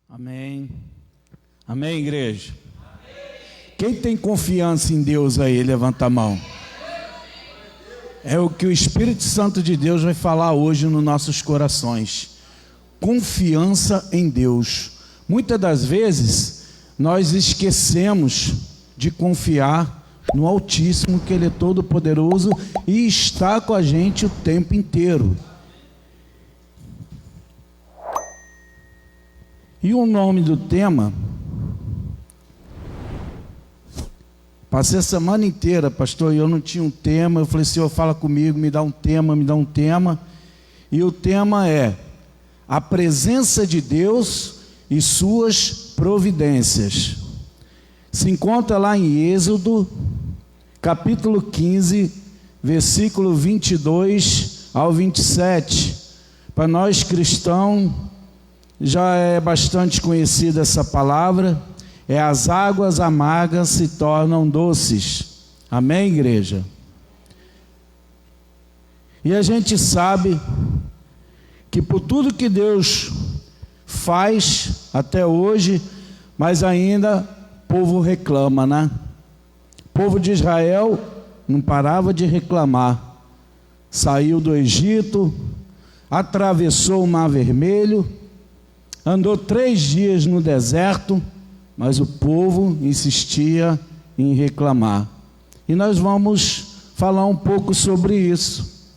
Amém. Amém, igreja? Amém. Quem tem confiança em Deus aí, levanta a mão. É o que o Espírito Santo de Deus vai falar hoje nos nossos corações. Confiança em Deus. Muitas das vezes, nós esquecemos de confiar no Altíssimo, que Ele é todo poderoso e está com a gente o tempo inteiro. E o nome do tema, passei a semana inteira, pastor, e eu não tinha um tema. Eu falei, Senhor, fala comigo, me dá um tema. E o tema é a presença de Deus e suas providências. Se encontra lá em Êxodo, capítulo 15, versículo 22 ao 27. Para nós cristãos, já é bastante conhecida essa palavra. É: as águas amargas se tornam doces. Amém, igreja? E a gente sabe que por tudo que Deus faz até hoje, mas ainda o povo reclama, né? O povo de Israel não parava de reclamar. Saiu do Egito, atravessou o Mar Vermelho, andou 3 dias no deserto, mas o povo insistia em reclamar. E nós vamos falar um pouco sobre isso.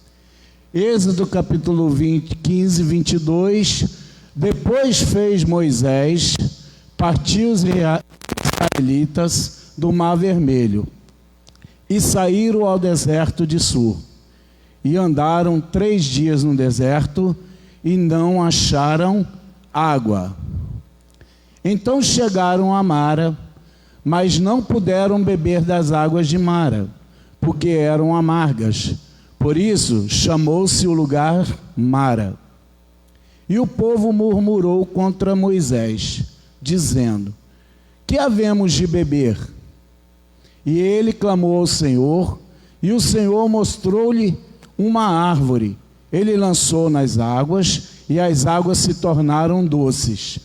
Êxodo capítulo 15, 22. Depois fez Moisés partir os israelitas do Mar Vermelho e saíram ao deserto de Sur. E andaram 3 dias no deserto e não acharam água. Então chegaram a Mara, mas não puderam beber das águas de Mara, porque eram amargas. Por isso chamou-se o lugar Mara. E o povo murmurou contra Moisés, dizendo: que havemos de beber? E ele clamou ao Senhor, e o Senhor mostrou-lhe uma árvore. Ele lançou nas águas, e as águas se tornaram doces.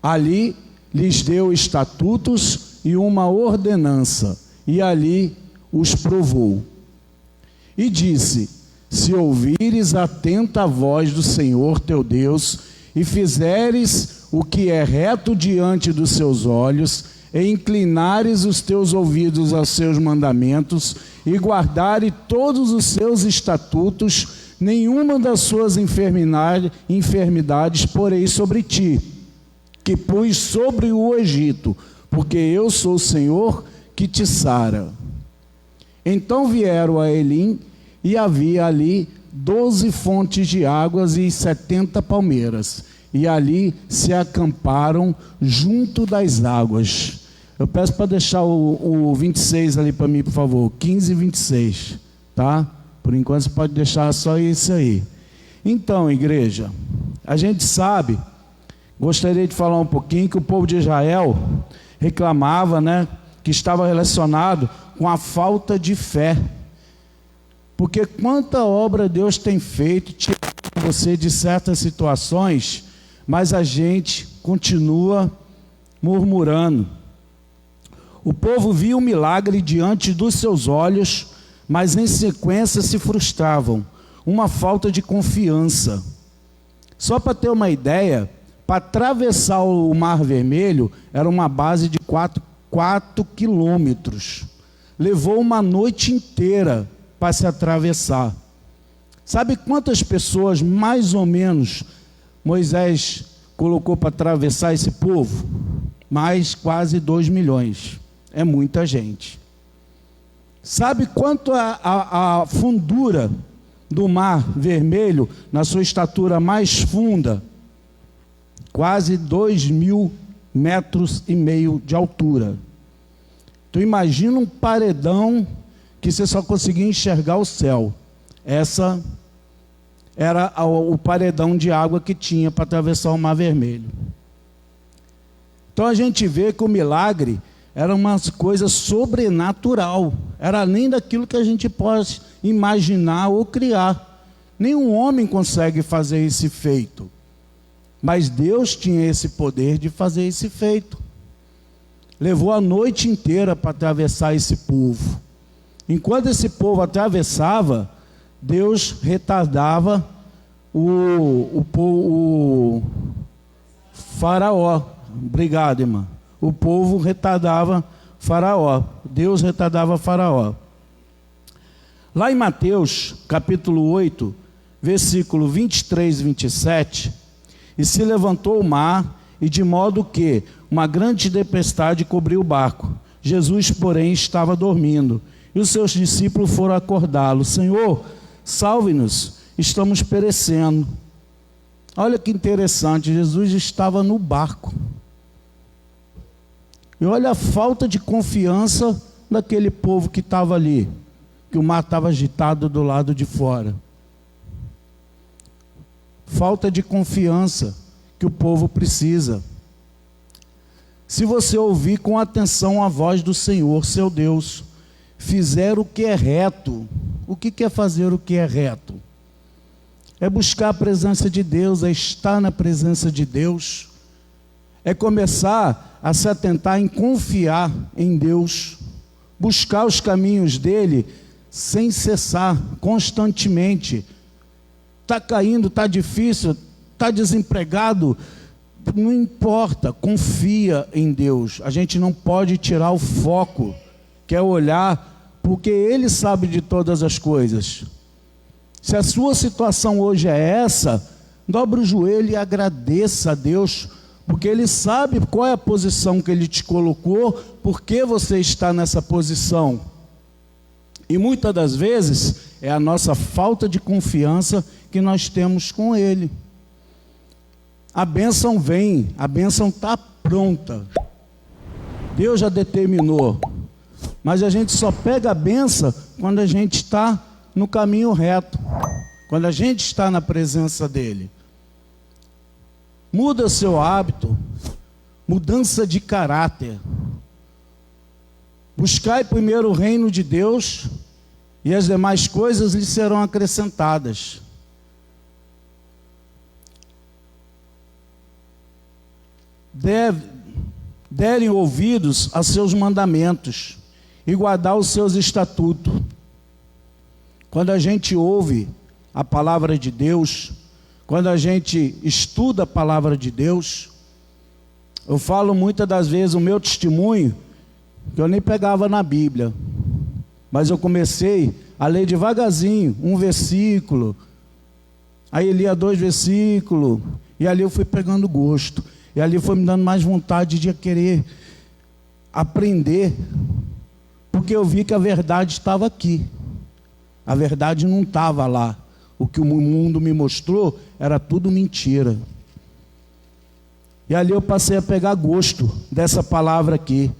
Ali lhes deu estatutos e uma ordenança, e ali os provou. E disse: se ouvires atenta a voz do Senhor teu Deus, e fizeres o que é reto diante dos seus olhos, e inclinares os teus ouvidos aos seus mandamentos, e guardares todos os seus estatutos, nenhuma das suas enfermidades porei sobre ti, que pus sobre o Egito, porque eu sou o Senhor que te sara. Então vieram a Elim, e havia ali 12 fontes de águas e 70 palmeiras, e ali se acamparam junto das águas. Eu peço para deixar o 26 ali para mim, por favor, 15 e 26, tá? Por enquanto você pode deixar só isso aí. Então, igreja, a gente sabe, gostaria de falar um pouquinho, que o povo de Israel reclamava, né, que estava relacionado com a falta de fé. Porque quanta obra Deus tem feito, tirando você de certas situações, mas a gente continua murmurando. O povo via um milagre diante dos seus olhos, mas em sequência se frustravam. Uma falta de confiança. Só para ter uma ideia, para atravessar o Mar Vermelho, era uma base de 4 quilômetros. Levou uma noite inteira para se atravessar. Sabe quantas pessoas, mais ou menos, Moisés colocou para atravessar esse povo? Mais quase 2 milhões. É muita gente. Sabe quanto a fundura do Mar Vermelho, na sua estatura mais funda? Quase 2,5 metros de altura. Tu imagina um paredão que você só conseguia enxergar o céu. Essa era o paredão de água que tinha para atravessar o Mar Vermelho. Então a gente vê que o milagre era uma coisa sobrenatural, era além daquilo que a gente pode imaginar ou criar. Nenhum homem consegue fazer esse feito. Mas Deus tinha esse poder de fazer esse feito. Levou a noite inteira para atravessar esse povo. Enquanto esse povo atravessava, Deus retardava o faraó. Obrigado, irmã. O povo retardava faraó. Deus retardava faraó. Lá em Mateus, capítulo 8, versículo 23 e 27, e se levantou o mar, e de modo que uma grande tempestade cobriu o barco. Jesus, porém, estava dormindo, e os seus discípulos foram acordá-lo. Senhor, salve-nos, estamos perecendo. Olha que interessante, Jesus estava no barco. E olha a falta de confiança daquele povo que estava ali, que o mar estava agitado do lado de fora. Falta de confiança que o povo precisa. Se você ouvir com atenção a voz do Senhor, seu Deus, fizer o que é reto. O que é fazer o que é reto? É buscar a presença de Deus, é estar na presença de Deus, é começar a se atentar em confiar em Deus, buscar os caminhos dele sem cessar, constantemente. Está caindo, está difícil, está desempregado, não importa, confia em Deus. A gente não pode tirar o foco, que é olhar, porque Ele sabe de todas as coisas. Se a sua situação hoje é essa, dobre o joelho e agradeça a Deus, porque Ele sabe qual é a posição que Ele te colocou, por que você está nessa posição. E muitas das vezes é a nossa falta de confiança que nós temos com Ele. A bênção vem, a bênção está pronta. Deus já determinou. Mas a gente só pega a bênção quando a gente está no caminho reto, quando a gente está na presença dEle. Muda seu hábito, mudança de caráter. Buscai primeiro o reino de Deus e as demais coisas lhe serão acrescentadas. Derem ouvidos a seus mandamentos e guardar os seus estatutos. Quando a gente ouve a palavra de Deus, quando a gente estuda a palavra de Deus, eu falo muitas das vezes o meu testemunho, que eu nem pegava na Bíblia, mas eu comecei a ler devagarzinho, um versículo, aí lia 2 versículos, e ali eu fui pegando gosto, e ali foi me dando mais vontade de querer aprender, porque eu vi que a verdade estava aqui, a verdade não estava lá, o que o mundo me mostrou era tudo mentira. E ali eu passei a pegar gosto dessa palavra aqui,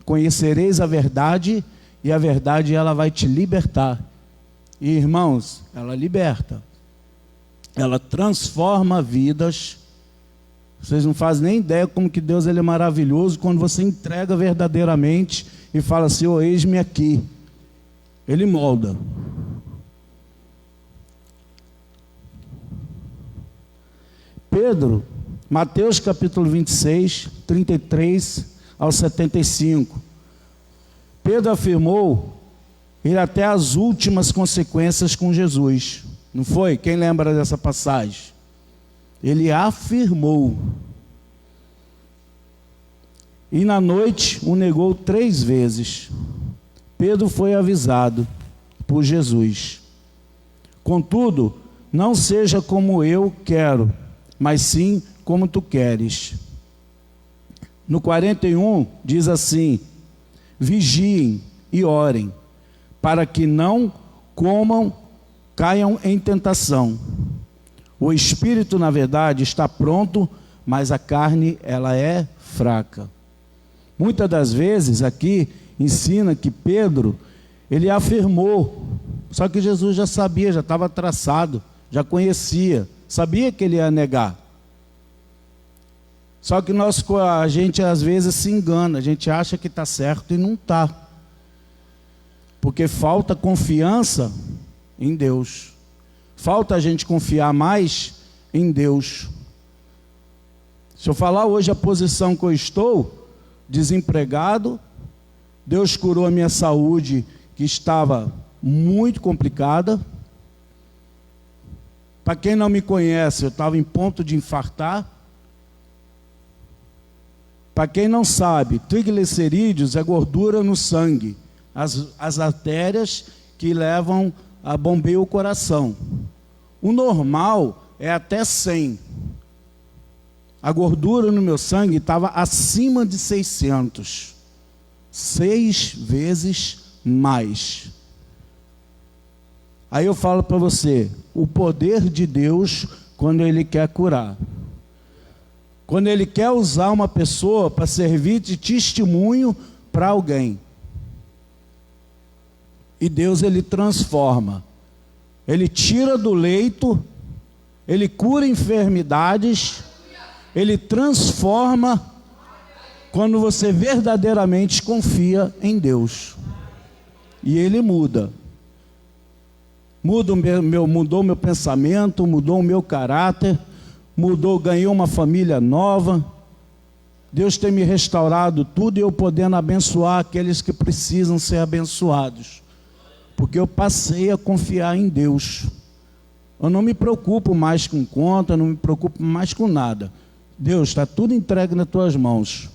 conhecereis a verdade, e a verdade ela vai te libertar. E irmãos, ela liberta, ela transforma vidas. Vocês não fazem nem ideia como que Deus ele é maravilhoso quando você entrega verdadeiramente e fala assim, oh, eis-me aqui. Ele molda. Pedro, Mateus capítulo 26, 33 ao 75. Pedro afirmou ir até as últimas consequências com Jesus. Não foi? Quem lembra dessa passagem? Ele afirmou. E na noite o negou 3 vezes. Pedro foi avisado por Jesus. Contudo, não seja como eu quero, mas sim como tu queres. No 41 diz assim, vigiem e orem, para que não comam, caiam em tentação. O espírito, na verdade, está pronto, mas a carne, ela é fraca. Muitas das vezes aqui ensina que Pedro, ele afirmou, só que Jesus já sabia, já estava traçado, já conhecia, sabia que ele ia negar. Só que a gente às vezes se engana, a gente acha que está certo e não está. Porque falta confiança em Deus. Falta a gente confiar mais em Deus. Se eu falar hoje a posição que eu estou, desempregado, Deus curou a minha saúde, que estava muito complicada. Para quem não me conhece, eu estava em ponto de infartar. Para quem não sabe, triglicerídeos é gordura no sangue, as artérias que levam a bombear o coração. O normal é até 100. A gordura no meu sangue estava acima de 600. 6 vezes mais. Aí eu falo para você, o poder de Deus quando Ele quer curar. Quando Ele quer usar uma pessoa para servir de testemunho para alguém. E Deus, Ele transforma. Ele tira do leito, Ele cura enfermidades, Ele transforma quando você verdadeiramente confia em Deus. E Ele muda. Mudou o meu pensamento, mudou o meu caráter, ganhei uma família nova. Deus tem me restaurado tudo e eu podendo abençoar aqueles que precisam ser abençoados. Porque eu passei a confiar em Deus. Eu não me preocupo mais com conta, não me preocupo mais com nada. Deus, está tudo entregue nas tuas mãos.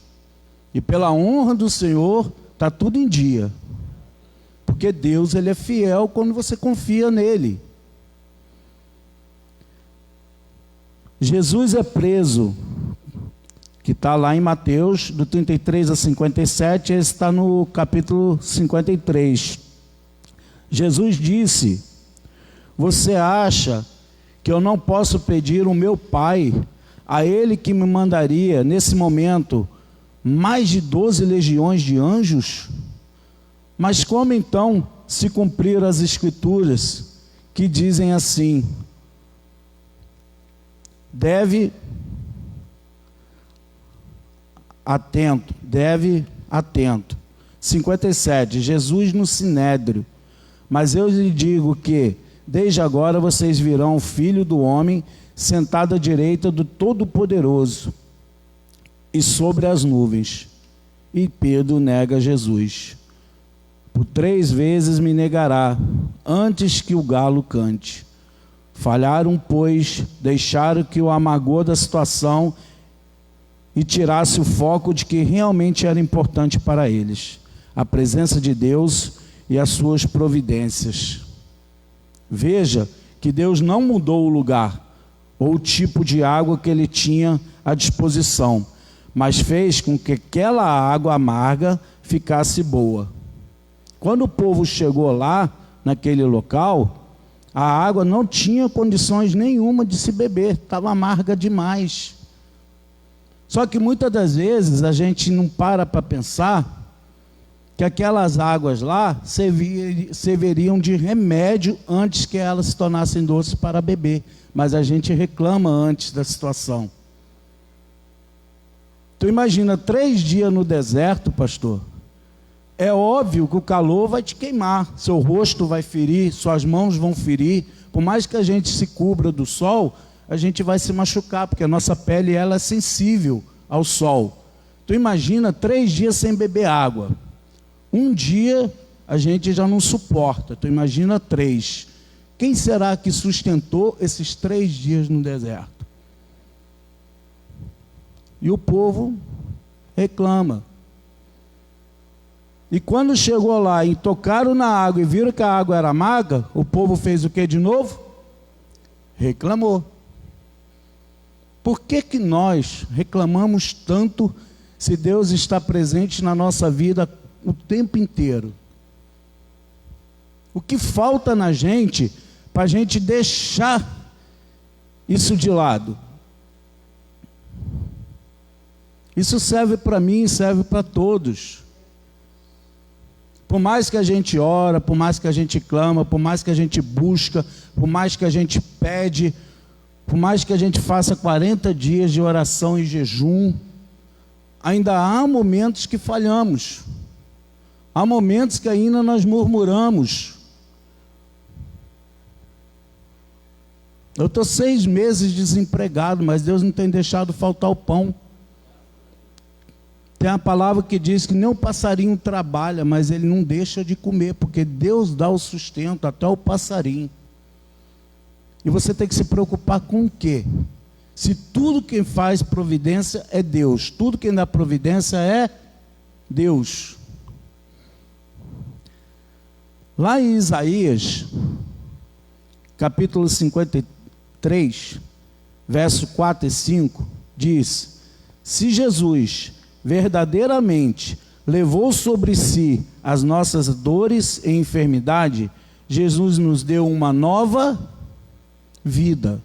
E pela honra do Senhor, está tudo em dia. Porque Deus, Ele é fiel quando você confia nele. Jesus é preso, que está lá em Mateus, do 33 a 57, esse está no capítulo 53. Jesus disse: você acha que eu não posso pedir o meu Pai, a Ele que me mandaria, nesse momento, mais de 12 legiões de anjos? Mas como então se cumprir as Escrituras que dizem assim? Deve atento. 57, Jesus no Sinédrio. Mas eu lhe digo que, desde agora vocês virão o Filho do Homem sentado à direita do Todo-Poderoso e sobre as nuvens. E Pedro nega Jesus. Por 3 vezes me negará, antes que o galo cante. Falharam, pois, deixaram que o amargor da situação e tirasse o foco de que realmente era importante para eles: a presença de Deus e as suas providências. Veja que Deus não mudou o lugar ou o tipo de água que ele tinha à disposição, mas fez com que aquela água amarga ficasse boa. Quando o povo chegou lá, naquele local, a água não tinha condições nenhuma de se beber, estava amarga demais. Só que muitas das vezes a gente não para pensar que aquelas águas lá serviriam de remédio antes que elas se tornassem doces para beber. Mas a gente reclama antes da situação. Tu imagina 3 dias no deserto, pastor? É óbvio que o calor vai te queimar, seu rosto vai ferir, suas mãos vão ferir. Por mais que a gente se cubra do sol, a gente vai se machucar, porque a nossa pele ela é sensível ao sol. Tu imagina 3 dias sem beber água. Um dia a gente já não suporta, tu imagina 3. Quem será que sustentou esses 3 dias no deserto? E o povo reclama. E quando chegou lá e tocaram na água e viram que a água era amarga, o povo fez o que de novo? Reclamou. Por que que nós reclamamos tanto se Deus está presente na nossa vida o tempo inteiro? O que falta na gente para a gente deixar isso de lado? Isso serve para mim, serve para todos. Por mais que a gente ora, por mais que a gente clama, por mais que a gente busca, por mais que a gente pede, por mais que a gente faça 40 dias de oração e jejum, ainda há momentos que falhamos. Há momentos que ainda nós murmuramos. Eu estou 6 meses desempregado, mas Deus não tem deixado faltar o pão. Tem a palavra que diz que nem o passarinho trabalha, mas ele não deixa de comer, porque Deus dá o sustento até o passarinho. E você tem que se preocupar com o quê? Se tudo quem faz providência é Deus, tudo quem dá providência é Deus. Lá em Isaías, capítulo 53, verso 4 e 5, diz: se Jesus verdadeiramente levou sobre si as nossas dores e enfermidade, Jesus nos deu uma nova vida.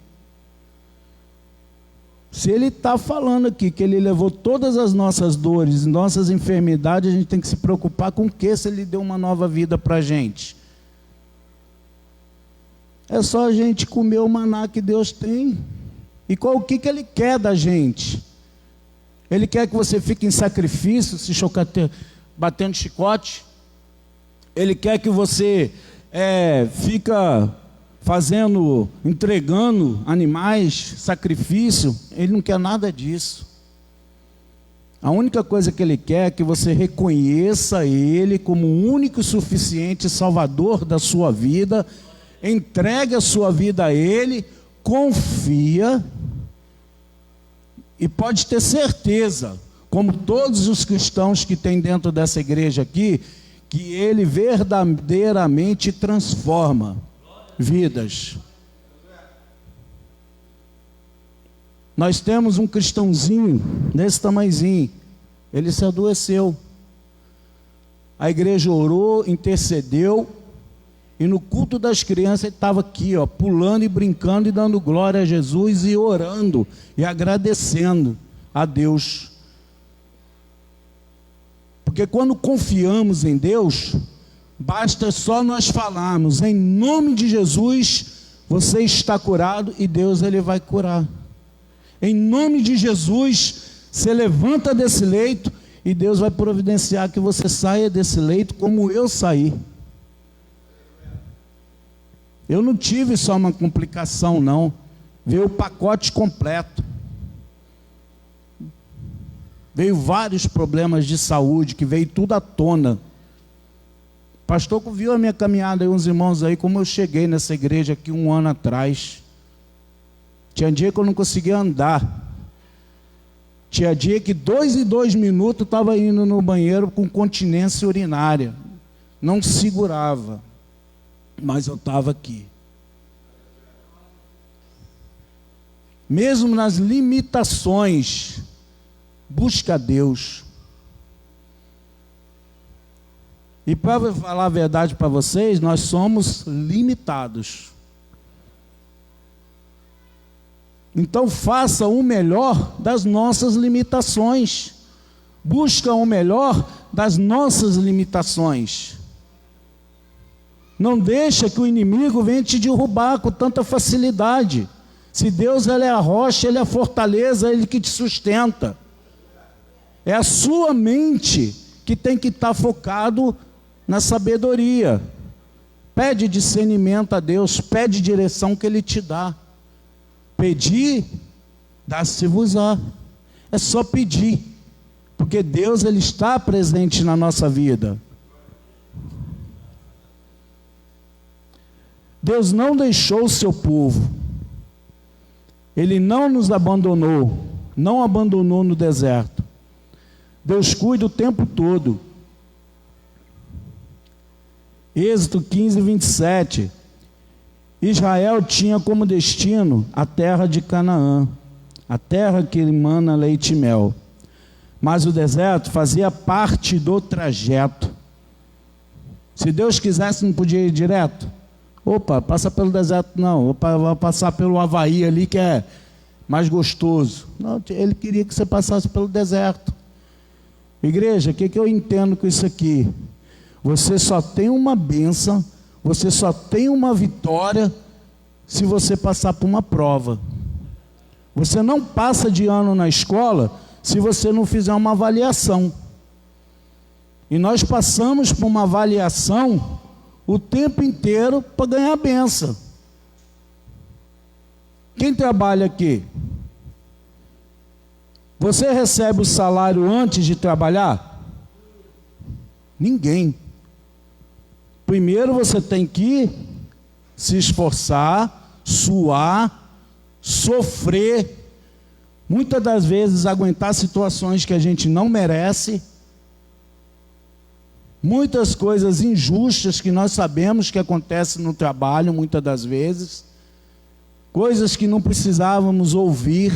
Se ele está falando aqui que ele levou todas as nossas dores, nossas enfermidades, a gente tem que se preocupar com o que se ele deu uma nova vida para a gente. É só a gente comer o maná que Deus tem. E o que ele quer da gente? Ele quer que você fique em sacrifício, se batendo chicote. Ele quer que você fica entregando animais, sacrifício. Ele não quer nada disso. A única coisa que ele quer é que você reconheça ele como o único e suficiente salvador da sua vida, entregue a sua vida a ele, confia, e pode ter certeza, como todos os cristãos que tem dentro dessa igreja aqui, que ele verdadeiramente transforma vidas. Nós temos um cristãozinho desse tamanhozinho, ele se adoeceu. A igreja orou, intercedeu, e no culto das crianças ele estava aqui, pulando e brincando e dando glória a Jesus e orando e agradecendo a Deus. Porque quando confiamos em Deus, basta só nós falarmos: em nome de Jesus, você está curado, e Deus ele vai curar. Em nome de Jesus, você levanta desse leito e Deus vai providenciar que você saia desse leito como eu saí. Eu não tive só uma complicação, não. Veio o pacote completo. Veio vários problemas de saúde, que veio tudo à tona. O pastor viu a minha caminhada aí, uns irmãos aí, como eu cheguei nessa igreja aqui 1 ano atrás. Tinha dia que eu não conseguia andar. Tinha dia que 2 em 2 minutos eu estava indo no banheiro com continência urinária. Não segurava. Mas eu estava aqui. Mesmo nas limitações, busca Deus. E para falar a verdade para vocês, nós somos limitados. Então faça o melhor das nossas limitações. Busca o melhor das nossas limitações. Não deixa que o inimigo venha te derrubar com tanta facilidade. Se Deus ele é a rocha, ele é a fortaleza, ele que te sustenta. É a sua mente que tem que estar focado na sabedoria. Pede discernimento a Deus, pede direção que ele te dá. Pedir, dá-se-vos-á. É só pedir, porque Deus ele está presente na nossa vida. Deus não deixou o seu povo. Ele não nos abandonou, não abandonou no deserto. Deus cuida o tempo todo. Êxodo 15, 27. Israel tinha como destino a terra de Canaã, a terra que emana leite e mel. Mas o deserto fazia parte do trajeto. Se Deus quisesse, não podia ir direto. Opa, passa pelo deserto não, opa, vai passar pelo Havaí ali que é mais gostoso. Não, ele queria que você passasse pelo deserto. Igreja, o que eu entendo com isso aqui? Você só tem uma bênção, você só tem uma vitória se você passar por uma prova. Você não passa de ano na escola se você não fizer uma avaliação. E nós passamos por uma avaliação o tempo inteiro para ganhar a benção. Quem trabalha aqui? Você recebe o salário antes de trabalhar? Ninguém. Primeiro você tem que se esforçar, suar, sofrer, muitas das vezes aguentar situações que a gente não merece, muitas coisas injustas que nós sabemos que acontecem no trabalho, muitas das vezes, coisas que não precisávamos ouvir.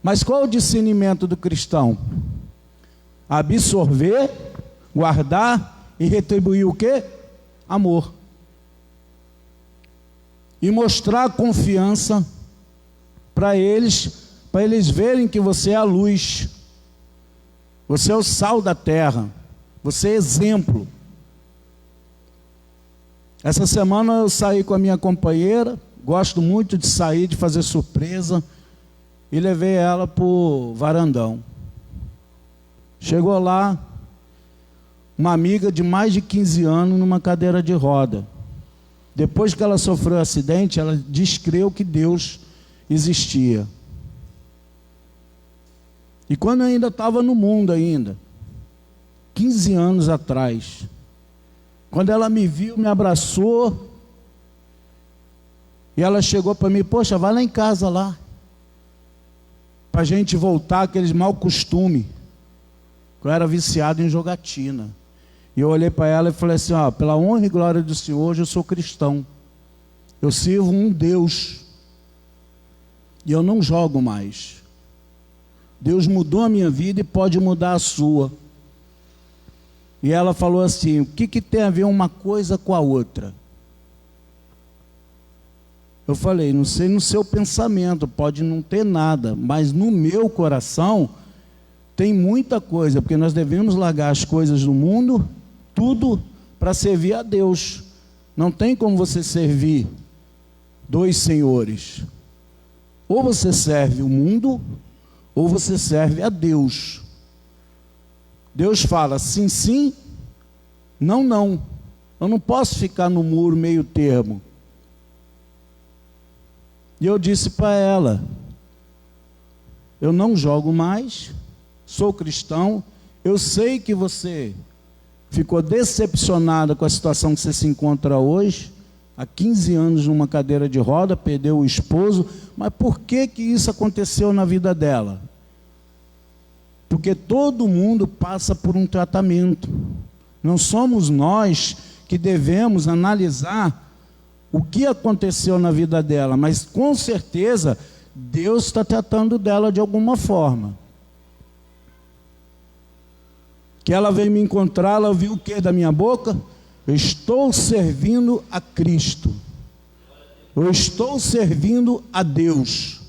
Mas qual é o discernimento do cristão? Absorver, guardar e retribuir o quê? Amor. E mostrar confiança para eles verem que você é a luz, você é o sal da terra, você é exemplo. Essa semana eu saí com a minha companheira, gosto muito de sair, de fazer surpresa, e levei ela para o varandão. Chegou lá, uma amiga de mais de 15 anos numa cadeira de roda. Depois que ela sofreu um acidente, ela descreu que Deus existia. E quando eu ainda estava no mundo 15 anos atrás, quando ela me viu, me abraçou, e ela chegou para mim: poxa, vai lá em casa lá, para a gente voltar àqueles mau costumes. Eu era viciado em jogatina. E eu olhei para ela e falei assim: ó, pela honra e glória do Senhor, hoje eu sou cristão. Eu sirvo um Deus. E eu não jogo mais. Deus mudou a minha vida e pode mudar a sua. E ela falou assim: o que tem a ver uma coisa com a outra? Eu falei: não sei no seu pensamento, pode não ter nada, mas no meu coração tem muita coisa, porque nós devemos largar as coisas do mundo, tudo, para servir a Deus. Não tem como você servir dois senhores. Ou você serve o mundo, ou você serve a Deus. Deus fala sim, sim, não, não. Eu não posso ficar no muro meio termo. E eu disse para ela: eu não jogo mais, sou cristão, eu sei que você ficou decepcionada com a situação que você se encontra hoje, há 15 anos numa cadeira de roda, perdeu o esposo, mas por que isso aconteceu na vida dela? Porque todo mundo passa por um tratamento. Não somos nós que devemos analisar o que aconteceu na vida dela, mas com certeza Deus está tratando dela de alguma forma. Que ela veio me encontrar, ela viu o que da minha boca? Eu estou servindo a Cristo. Eu estou servindo a Deus.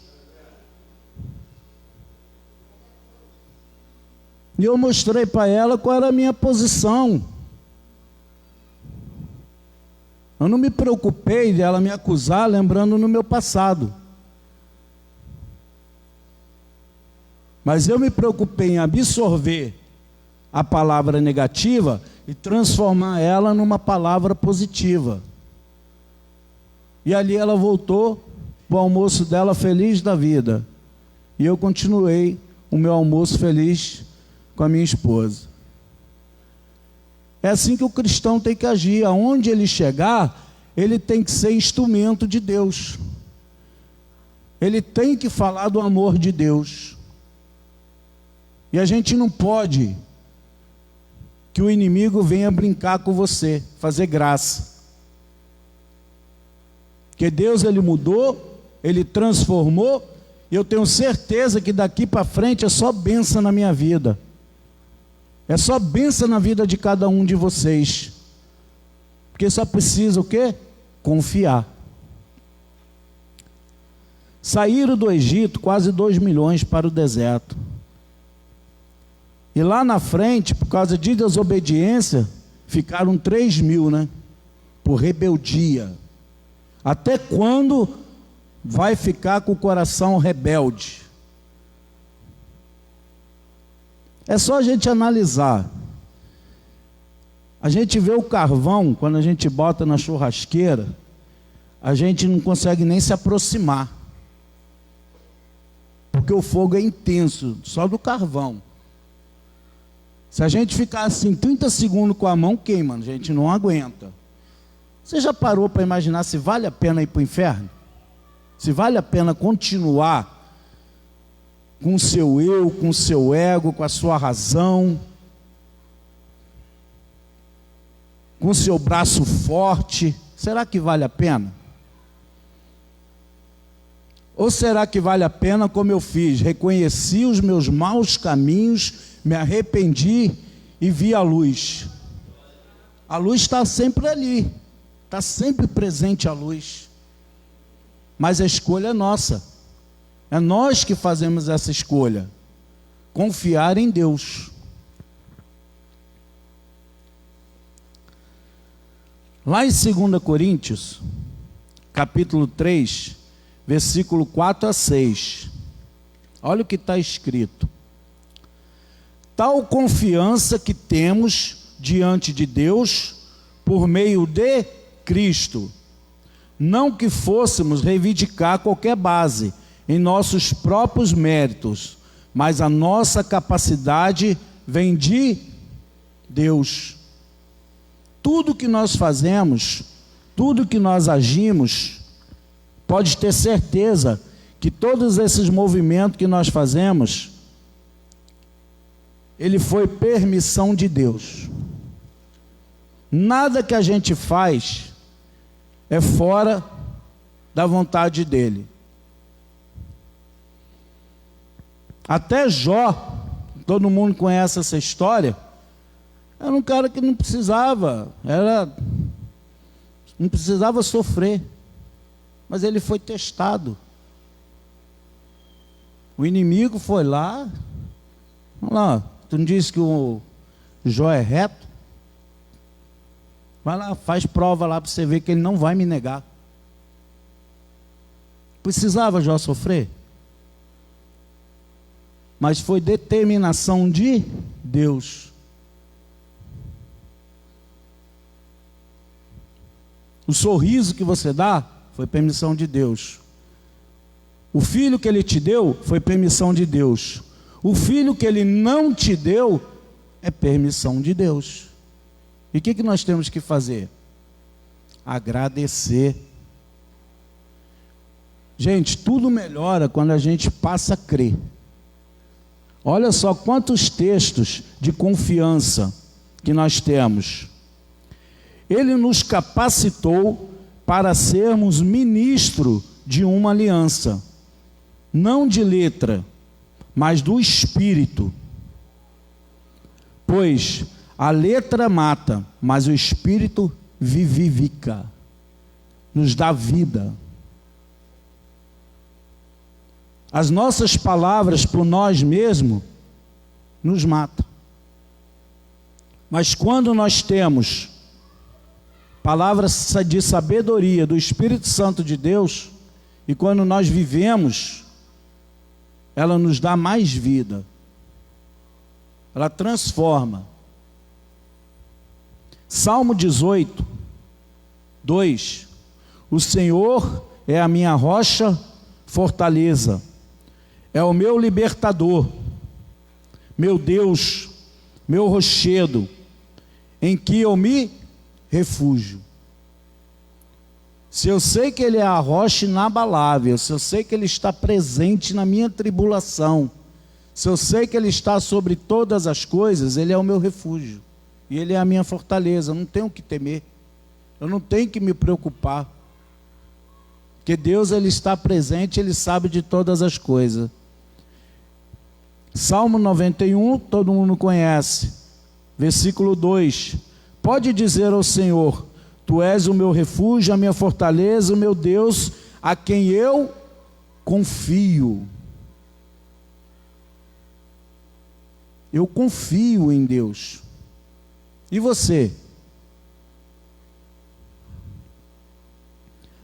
E eu mostrei para ela qual era a minha posição. Eu não me preocupei dela me acusar lembrando no meu passado. Mas eu me preocupei em absorver a palavra negativa e transformar ela numa palavra positiva. E ali ela voltou para o almoço dela feliz da vida. E eu continuei o meu almoço feliz com a minha esposa. É assim que o cristão tem que agir. Aonde ele chegar, ele tem que ser instrumento de Deus. Ele tem que falar do amor de Deus. E a gente não pode que o inimigo venha brincar com você, fazer graça. Porque Deus, Ele mudou, Ele transformou, e eu tenho certeza que daqui para frente é só bênção na minha vida. É só bênção na vida de cada um de vocês. Porque só precisa o quê? Confiar. Saíram do Egito quase 2 milhões para o deserto. E lá na frente, por causa de desobediência, ficaram 3 mil, né? Por rebeldia. Até quando vai ficar com o coração rebelde? É só a gente analisar. A gente vê o carvão, quando a gente bota na churrasqueira, a gente não consegue nem se aproximar, porque o fogo é intenso, só do carvão. Se a gente ficar assim 30 segundos com a mão, queima, a gente não aguenta. Você já parou para imaginar se vale a pena ir para o inferno? Se vale a pena continuar com o seu eu, com o seu ego, com a sua razão, com o seu braço forte? Será que vale a pena? Ou será que vale a pena como eu fiz? Reconheci os meus maus caminhos, me arrependi e vi a luz. A luz está sempre ali, está sempre presente a luz. Mas a escolha é nossa. É nós que fazemos essa escolha. Confiar em Deus. Lá em 2 Coríntios, capítulo 3, versículo 4 a 6. Olha o que está escrito. Tal confiança que temos diante de Deus por meio de Cristo, não que fôssemos reivindicar qualquer base em nossos próprios méritos, mas a nossa capacidade vem de Deus. Tudo que nós fazemos, tudo que nós agimos, pode ter certeza que todos esses movimentos que nós fazemos, ele foi permissão de Deus. Nada que a gente faz é fora da vontade dele. Até Jó, todo mundo conhece essa história, era um cara que não precisava sofrer, mas ele foi testado. O inimigo foi lá, vamos lá, tu não disse que o Jó é reto? Vai lá, faz prova lá para você ver que ele não vai me negar. Precisava Jó sofrer? Mas foi determinação de Deus. O sorriso que você dá foi permissão de Deus. O filho que ele te deu foi permissão de Deus. O filho que ele não te deu é permissão de Deus. E o que nós temos que fazer? Agradecer. Gente, tudo melhora quando a gente passa a crer. Olha só quantos textos de confiança que nós temos. Ele nos capacitou para sermos ministro de uma aliança, não de letra, mas do Espírito. Pois a letra mata, mas o Espírito vivifica, nos dá vida. As nossas palavras por nós mesmos nos matam. Mas quando nós temos palavras de sabedoria do Espírito Santo de Deus, e quando nós vivemos, ela nos dá mais vida. Ela transforma. Salmo 18, 2. O Senhor é a minha rocha, fortaleza. É o meu libertador, meu Deus, meu rochedo, em que eu me refúgio. Se eu sei que Ele é a rocha inabalável, se eu sei que Ele está presente na minha tribulação, se eu sei que Ele está sobre todas as coisas, Ele é o meu refúgio, e Ele é a minha fortaleza. Eu não tenho o que temer, eu não tenho que me preocupar, porque Deus, Ele está presente, Ele sabe de todas as coisas. Salmo 91, todo mundo conhece, versículo 2. Pode dizer ao Senhor: Tu és o meu refúgio, a minha fortaleza, o meu Deus, a quem eu confio. Eu confio em Deus. E você?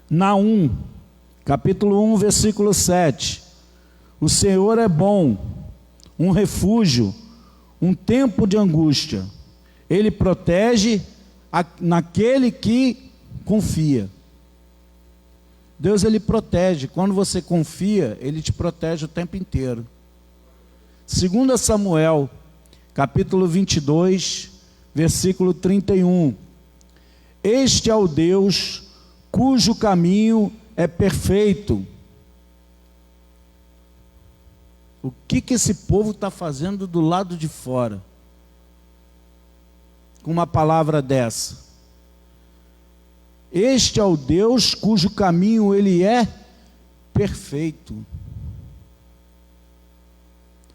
Naum, capítulo 1, versículo 7. O Senhor é bom, um refúgio, um tempo de angústia. Ele protege naquele que confia. Deus, ele protege. Quando você confia, ele te protege o tempo inteiro. 2 Samuel, capítulo 22, versículo 31. Este é o Deus cujo caminho é perfeito. O que esse povo está fazendo do lado de fora? Com uma palavra dessa. Este é o Deus cujo caminho ele é perfeito.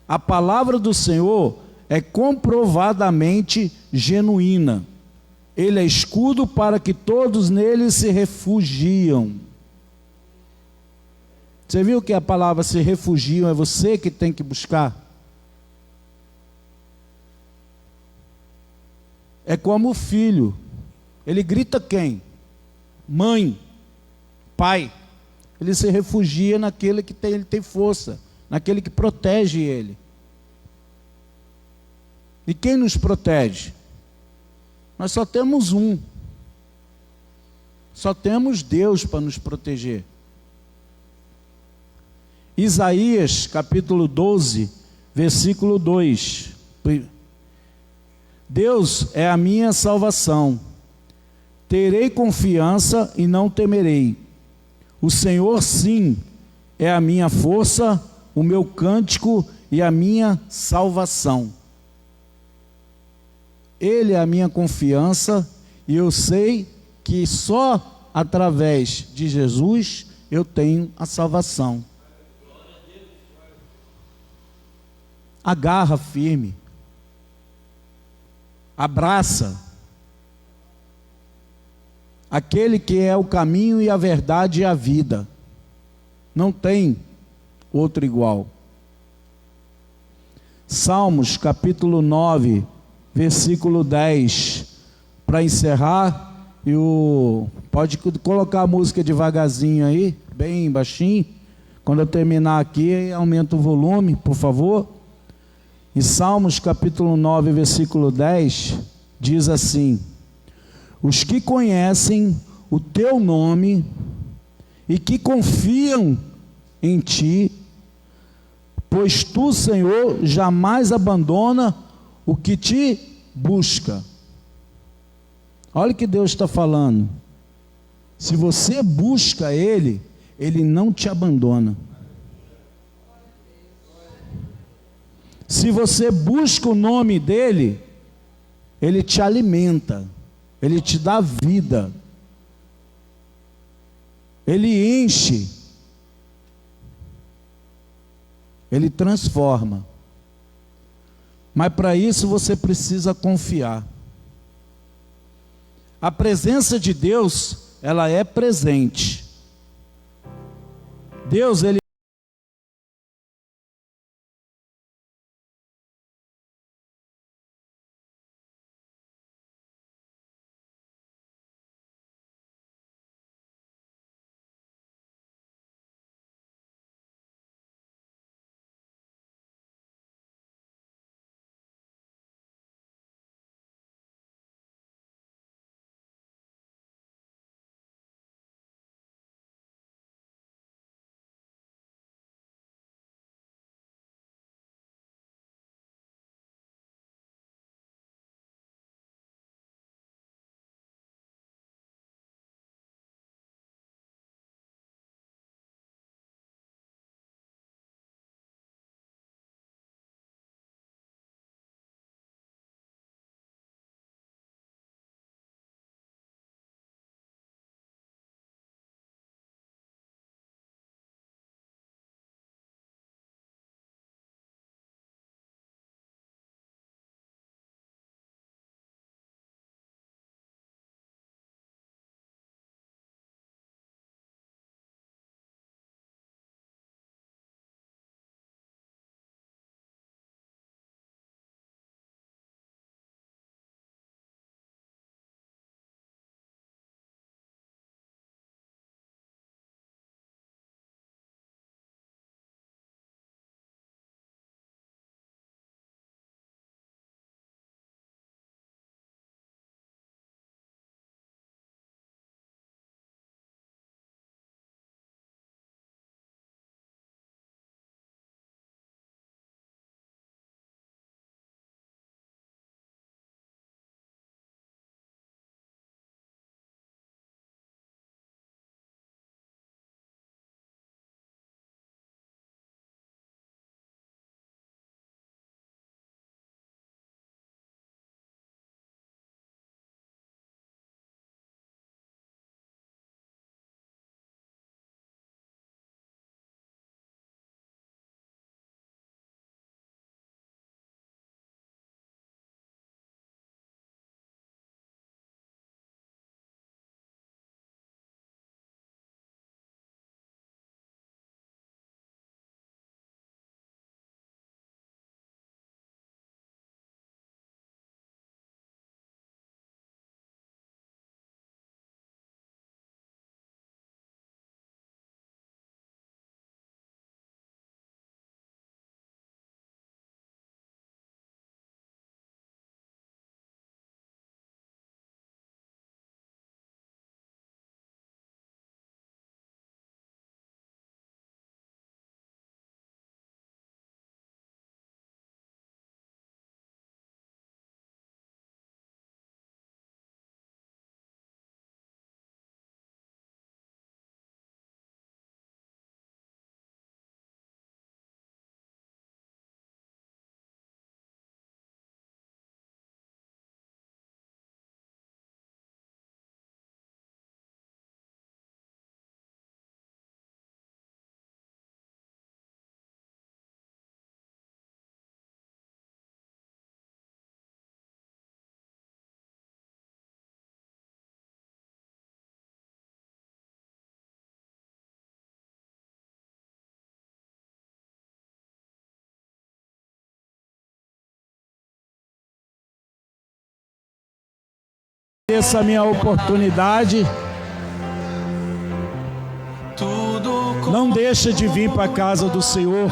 A palavra do Senhor é comprovadamente genuína. Ele é escudo para que todos nele se refugiam. Você viu que a palavra se refugiam é você que tem que buscar? É como o filho. Ele grita quem? Mãe, pai. Ele se refugia naquele que ele tem força, naquele que protege ele. E quem nos protege? Nós só temos um. Só temos Deus para nos proteger. Isaías, capítulo 12, versículo 2. Deus é a minha salvação. Terei confiança e não temerei. O Senhor, sim, é a minha força, o meu cântico e a minha salvação. Ele é a minha confiança e eu sei que só através de Jesus eu tenho a salvação. Agarra firme. Abraça. Aquele que é o caminho e a verdade e a vida. Não tem outro igual. Salmos capítulo 9, versículo 10. Para encerrar, pode colocar a música devagarzinho aí, bem baixinho. Quando eu terminar aqui, aumenta o volume, por favor. Em Salmos capítulo 9, versículo 10, diz assim: os que conhecem o teu nome e que confiam em ti, pois tu, Senhor, jamais abandona o que te busca. Olha o que Deus está falando. Se você busca Ele, Ele não te abandona. Se você busca o nome dEle, Ele te alimenta. Ele te dá vida. Ele enche. Ele transforma. Mas para isso você precisa confiar. A presença de Deus, ela é presente. Deus, Ele essa minha oportunidade. Não deixa de vir para a casa do Senhor.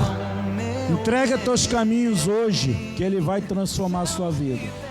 Entrega teus caminhos hoje, que Ele vai transformar a sua vida.